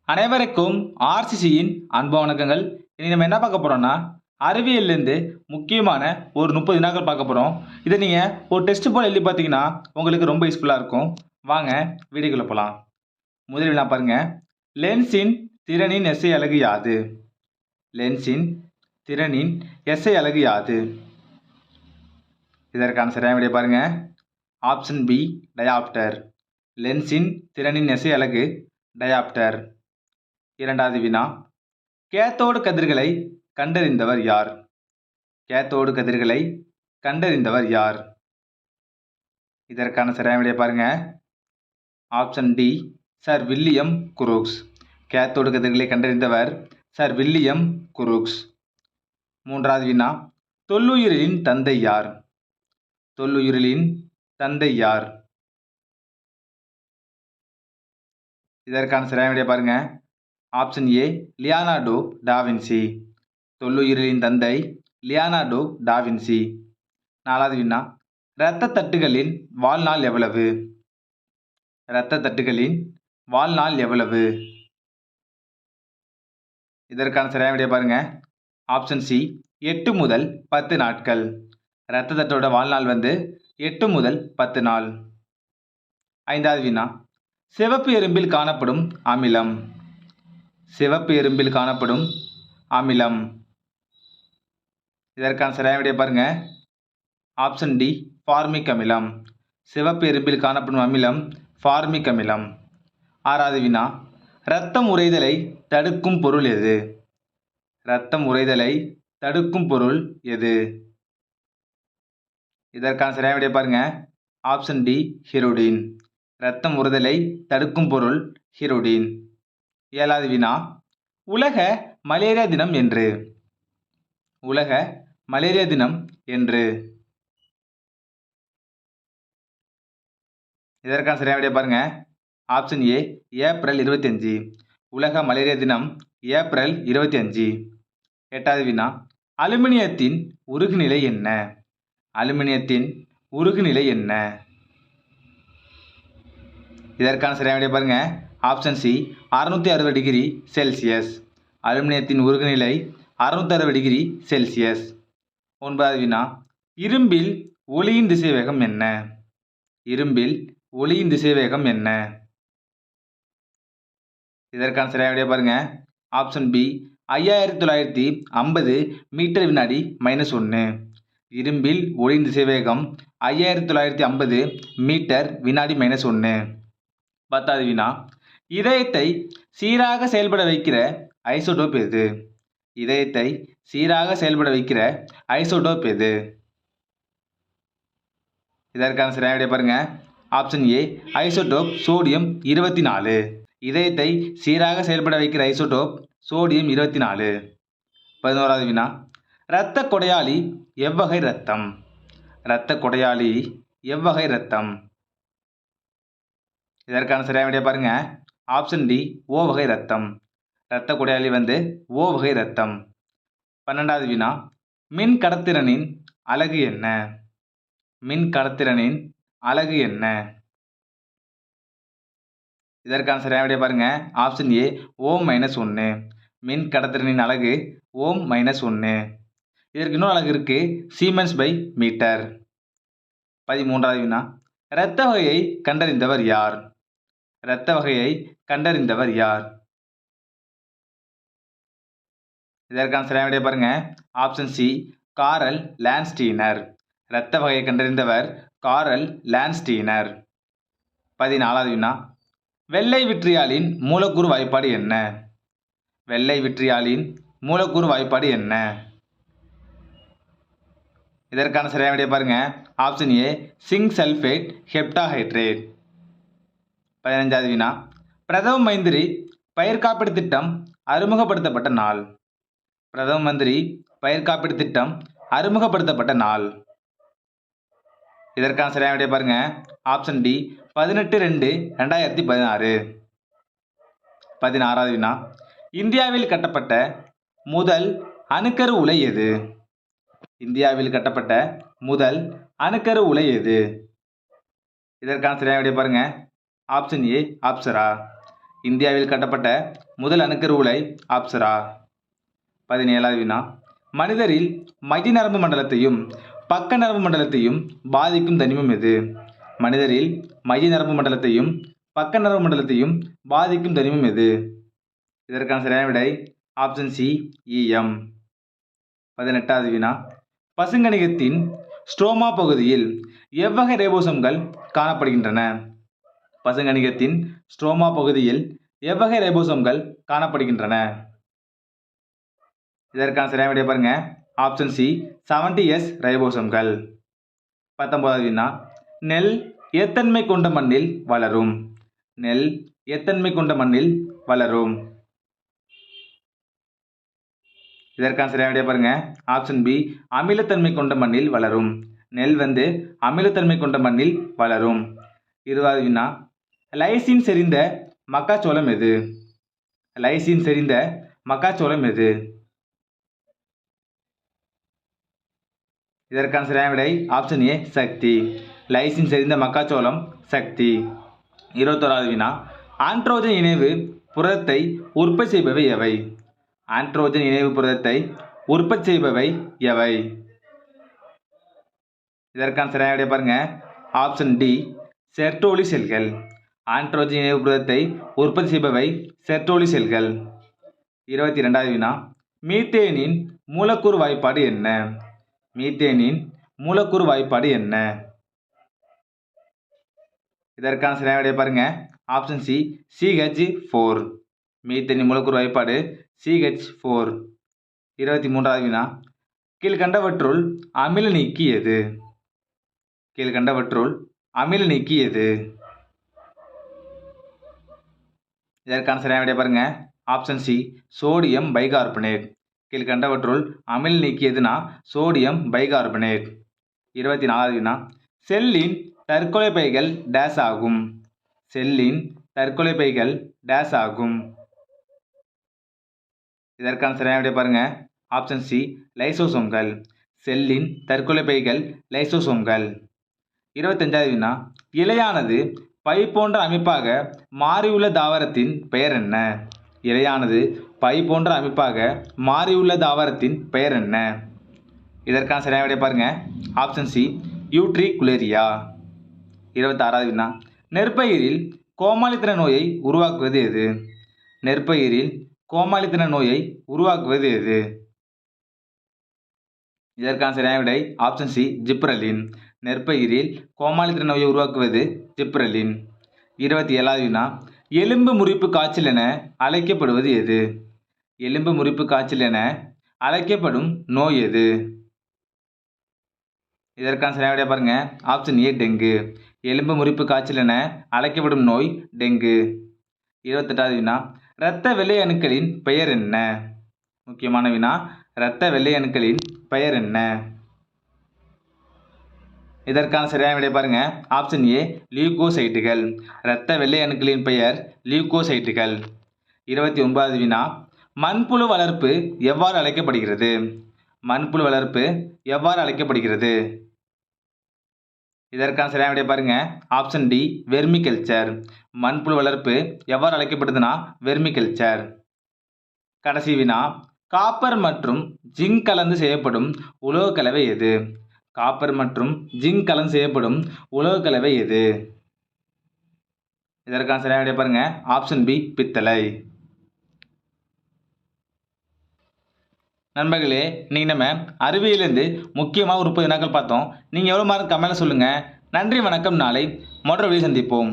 அனைவருக்கும் ஆர்சிசியின் அன்பு வணக்கங்கள். இனி நம்ம என்ன பார்க்க போறோம்னா, அறிவியல்லேருந்து முக்கியமான ஒரு 30 வினாக்கள் பார்க்க போறோம். இதை நீங்க ஒரு டெஸ்ட் போல எழுதி பார்த்தீங்கன்னா, உங்களுக்கு ரொம்ப யூஸ்ஃபுல்லா இருக்கும். வாங்க வீடியோக்குள்ள போலாம். முதல் வினா பாருங்க. லென்ஸின் திறனின் எஸ்ஐ அலகு யாது? லென்ஸின் திறனின் எஸ்ஐ அலகு யாது? இதற்கான சரியான விடை பாருங்க. Option B dioptre. லென்ஸின் திறனின் எஸ்ஐ அலகு டயாப்டர். இரண்டாவது வினா. கேத்தோடு கதிர்களை கண்டறிந்தவர் யார்? கேத்தோடு கதிர்களை கண்டறிந்தவர் யார்? இதற்கான சரியான விடை பாருங்க. Option D sir William Crookes. Cathode கதிர்களை கண்டறிந்தவர் சர் வில்லியம் குரூக்ஸ். மூன்றாவது வினா. தொல்லுயிரின் தந்தை யார்? தொல்லுயிரின் தந்தை யார்? இதற்கான சரியான விடை பாருங்க. Option A Leonardo da Vinci. தொல்லுயிரின் தந்தை லியோனார்டோ டாவின்சி. நாலாவது வினா. இரத்த தட்டுகளின் வாழ்நாள் எவ்வளவு? இரத்த தட்டுகளின் வாழ்நாள் எவ்வளவு? இதற்கான சரியான விடை பாருங்க. ஆப்ஷன் சி 8 முதல் 10 நாட்கள். இரத்த தட்டோட வாழ்நாள் 8 முதல் 10 நாள். ஐந்தாவது வினா. சிவப்பு எறும்பில் காணப்படும் அமிலம். சிவப்பு எறும்பில் காணப்படும் அமிலம். இதற்கான சரியான விடை பாருங்க. ஆப்ஷன் டி ஃபார்மிக் அமிலம். சிவப்பு எறும்பில் காணப்படும் அமிலம் ஃபார்மிக் அமிலம். ஆறாவது வினா. இரத்தம் உறைதலை தடுக்கும் பொருள் எது? இரத்தம் உறைதலை தடுக்கும் பொருள் எது? இதற்கான சரியான விடை பாருங்க. Option D hirudin. இரத்தம் உறைதலை தடுக்கும் பொருள் ஹிருடின். ஏழாவது வினா. உலக மலேரியா தினம் என்று? உலக மலேரியா தினம் என்று? இதற்கான சரியான விடை பாருங்க. ஆப்ஷன் ஏ ஏப்ரல் 25. உலக மலேரியா தினம் ஏப்ரல் 25. எட்டாவது வினா. அலுமினியத்தின் உருகுநிலை என்ன? அலுமினியத்தின் உருகுநிலை என்ன? இதற்கான சரியான விடை பாருங்க. Option C 660 degree Celsius. அலுமினியத்தின் உருகுநிலை 660 டிகிரி செல்சியஸ். ஒன்பதாவது வினா. இரும்பில் ஒளியின் திசைவேகம் என்ன? இரும்பில் ஒளியின் திசைவேகம் என்ன? இதற்கான சரியான விடை பாருங்க. ஆப்ஷன் பி 5950 மீட்டர் வினாடி -1. இரும்பில் ஒளியின் திசைவேகம் 5950 மீட்டர் வினாடி -1. பத்தாவது வினா. இதயத்தை சீராக செயல்பட வைக்கிற ஐசோடோப் எது? இதயத்தை சீராக செயல்பட வைக்கிற ஐசோடோப் எது? இதற்கான சரியான விடை பாருங்க. ஆப்ஷன் ஏ ஐசோடோப் சோடியம் 24. இதயத்தை சீராக செயல்பட வைக்கிற ஐசோடோப் சோடியம் 24. 11வது வினா. இரத்த கொடையாளி எவ்வகை இரத்தம்? இரத்த கொடையாளி எவ்வகை இரத்தம்? இதற்கான சரியான விடை பாருங்க. ஆப்ஷன் டி ஓ வகை இரத்தம். இரத்த கொடையாளி ஓ வகை இரத்தம். 12வது வினா. மின் கடத்திறனின் அலகு என்ன? மின் கடத்திறனின் அலகு என்ன? இதற்கான சரியான விடை பாருங்க. ஆப்ஷன் ஏ ஓம் -1. மின் கடத்திறனின் அலகு ஓம் -1. இதற்கு இன்னொரு அலகு இருக்கு, சீமென்ஸ் பை மீட்டர். 13வது வினா. இரத்த வகையை கண்டறிந்தவர் யார்? இரத்த வகையை கண்டறிந்தவர் யார்? இதற்கான சரியான விடை பாருங்க. ஆப்ஷன் சி காரல் லான்ஸ்டீனர். இரத்த வகையை கண்டறிந்தவர் காரல் லான்ஸ்டீனர். 14வது வினா. வெள்ளை விட்ரியாலின் மூலக்கூறு வாய்ப்பாடு என்ன? வெள்ளை விட்ரியாலின் மூலக்கூறு வாய்ப்பாடு என்ன? இதற்கான சரியான விடை பாருங்க. Option A zinc sulphate heptahydrate. 15வது வினா. பிரதம மந்திரி பயிர் காப்பீடு திட்டம் அறிமுகப்படுத்தப்பட்ட நாள்? பிரதம மந்திரி பயிர் காப்பீடு திட்டம் அறிமுகப்படுத்தப்பட்ட நாள்? இதற்கான சரியான விடை பாருங்க. Option D 18/2/2016. 16வது வினா. இந்தியாவில் கட்டப்பட்ட முதல் அணுக்கரு உலை எது? இந்தியாவில் கட்டப்பட்ட முதல் அணுக்கரு உலை எது? இதற்கான சரியான விடை பாருங்க. ஆப்ஷன் ஏ அப்சரா. இந்தியாவில் கட்டப்பட்ட முதல் அணுக்கரு உலை ஆப்சரா. 17வது வினா. மனிதரில் மைய நரம்பு மண்டலத்தையும் பக்க நரம்பு மண்டலத்தையும் பாதிக்கும் தனிமம் எது? மனிதரில் மைய நரம்பு மண்டலத்தையும் பக்க நரம்பு மண்டலத்தையும் பாதிக்கும் தனிமம் எது? இதற்கான சரியான விடை ஆப்ஷன் சி ஈயம். 18வது வினா. பசுங்கணிகத்தின் ஸ்ட்ரோமா பகுதியில் எவ்வகை ரைபோசோம்கள் காணப்படுகின்றன? பசுங்கணிகத்தின் ஸ்ட்ரோமா பகுதியில் எவ்வகை ரைபோசோம்கள் காணப்படுகின்றன? இதற்கான சரியான விடை பாருங்க ஆப்ஷன் சி 70S ரைபோசோம்கள். 19வது வினா. நெல் எத்தன்மை கொண்ட மண்ணில் வளரும்? நெல் எத்தன்மை கொண்ட மண்ணில் வளரும்? இதற்கான சரியான விடை பாருங்க ஆப்ஷன் பி அமிலத்தன்மை கொண்ட மண்ணில் வளரும். நெல் அமிலத்தன்மை கொண்ட மண்ணில் வளரும். 20வது வினா. லைசின் செறிந்த மக்காச்சோளம் எது? லைசின் செறிந்த மக்காச்சோளம் எது? இதற்கான சரியான விடை ஆப்ஷன் ஏ சக்தி. லைசின் செறிந்த மக்காச்சோளம் சக்தி. 21வது வினா. ஆண்ட்ரோஜன் இணைவு புரதத்தை உற்பத்தி செய்பவை எவை? ஆண்ட்ரோஜன் இணைவு புரதத்தை உற்பத்தி செய்பவை எவை? இதற்கான சரியான விடை பாருங்க ஆப்ஷன் டி செர்டோலி செல்கள். ஆண்ட்ரோஜன் இணைவு புரதத்தை உற்பத்தி செய்பவை செர்டோலி செல்கள். 22வது வினா. மீத்தேனின் மூலக்கூறு வாய்ப்பாடு என்ன? மீத்தேனின் மூலக்கூறு வாய்ப்பாடு என்ன? இதற்கான சரியான விடை பாருங்க ஆப்ஷன் சி CH4. மீத்தேனின் மூலக்கூறு வாய்ப்பாடு CH4. 23வது வினா. கீழ்கண்டவற்றுள் அமில நீக்கி எது? கீழ்கண்டவற்றுள் அமில நீக்கி எது? இதற்கான சரியான விடை பாருங்க ஆப்ஷன் சி சோடியம் பைகார்பனேட். கீழ்கண்டவற்றுள் அமில நீக்கி எதுனா சோடியம் பைகார்பனேட். 24வது வினா. செல்லின் தற்கொலை பைகள் டேஸ் ஆகும்? செல்லின் தற்கொலை பைகள் டேஸ் ஆகும்? இதற்கான சரியான விடை பாருங்க ஆப்ஷன் சி லைசோசோம்கள். செல்லின் தற்கொலை பைகள் லைசோசோம்கள். 25வது வினா. இலையானது பை போன்ற அமைப்பாக மாறியுள்ள தாவரத்தின் பெயர் என்ன? இலையானது பை போன்ற அமைப்பாக மாறியுள்ள தாவரத்தின் பெயர் என்ன? இதற்கான சரியான விடை பாருங்க ஆப்ஷன் சி யூட்ரிகுலேரியா. 26வது வினா. நெற்பயிரில் கோமாளித்தன நோயை உருவாக்குவது எது? நெற்பயிரில் கோமாளித்தன நோயை உருவாக்குவது எது? இதற்கான சரியான விடை ஆப்ஷன் சி ஜிப்ரலின். நெற்பயிரில் கோமாளித்தன நோயை உருவாக்குவது ஜிப்ரலின். 27வது வினா. எலும்பு முறிப்பு காய்ச்சல் என அழைக்கப்படுவது எது? எலும்பு முறிப்பு காய்ச்சல் என அழைக்கப்படும் நோய் எது? இதற்கான சரியான விடை பாருங்க ஆப்ஷன் ஏ டெங்கு. எலும்பு முறிப்பு காய்ச்சல் என அழைக்கப்படும் நோய் டெங்கு. 28வது வினா. இரத்த வெள்ளை அணுக்களின் பெயர் என்ன? முக்கியமான வினா. இரத்த வெள்ளை அணுக்களின் பெயர் என்ன? இதற்கான சரியான விடை பாருங்க ஆப்ஷன் ஏ லியூகோசைட்டுகள். இரத்த வெள்ளை அணுக்களின் பெயர் லியூகோசைட்டுகள். 29வது வினா. மண்புழு வளர்ப்பு எவ்வாறு அழைக்கப்படுகிறது? மண்புழு வளர்ப்பு எவ்வாறு அழைக்கப்படுகிறது? இதற்கான சரியான விடை பாருங்க ஆப்ஷன் டி வெர்மிகல்ச்சர். மண்புழு வளர்ப்பு எவ்வாறு அழைக்கப்படுதுன்னா வெர்மிகல்ச்சர். கடைசி வினா. காப்பர் மற்றும் ஜிங்க் கலந்து செய்யப்படும் உலோக கலவை எது? காப்பர் மற்றும் ஜிங்க் கலந்து செய்யப்படும் உலோக கலவை எது? இதற்கான சரியான விடை பாருங்க ஆப்ஷன் பி பித்தளை. நண்பர்களே, இன்னைக்கு நம்ம அறிவியலேருந்து முக்கியமாக ஒரு 30 வினாக்கள் பார்த்தோம். நீங்கள் எவ்வளோ மார்க் கமெண்ட்ல சொல்லுங்கள். நன்றி, வணக்கம். நாளை மற்றொரு வீடியோ சந்திப்போம்.